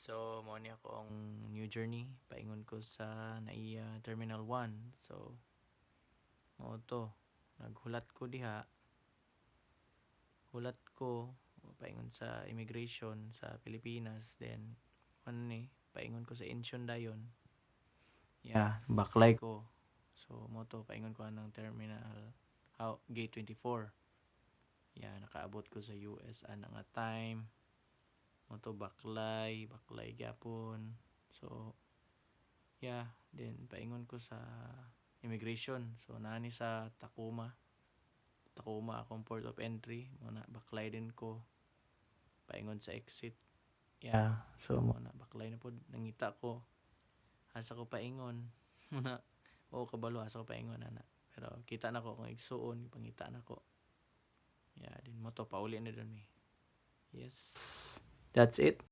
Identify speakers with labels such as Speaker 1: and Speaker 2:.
Speaker 1: So, mo ni ako ang new journey. Paingon ko sa NAIA Terminal 1. So, mo to. Naghulat ko diha. Hulat ko. Paingon sa immigration sa Pilipinas. Then, ano ni, paingon ko sa Incheon dayon. Yeah, baklay ko. So, mo to. Paingon ko ng terminal gate 24. Yeah, nakaabot ko sa US nga time. Mo to baklay gyapon. So, yeah, then paingon ko sa immigration. So, nani sa Tacoma akong port of entry. Muna, baklay din ko. Paingon sa exit. Yeah, so muna, baklay na po. Nangita ko. Asa ko paingon. Muna, oo kabalo, asa ko paingon, ana. Pero, kita na ko kung igsuon, pangita na ko. Yeah, din mo to, pauli na doon eh. Yes. That's it.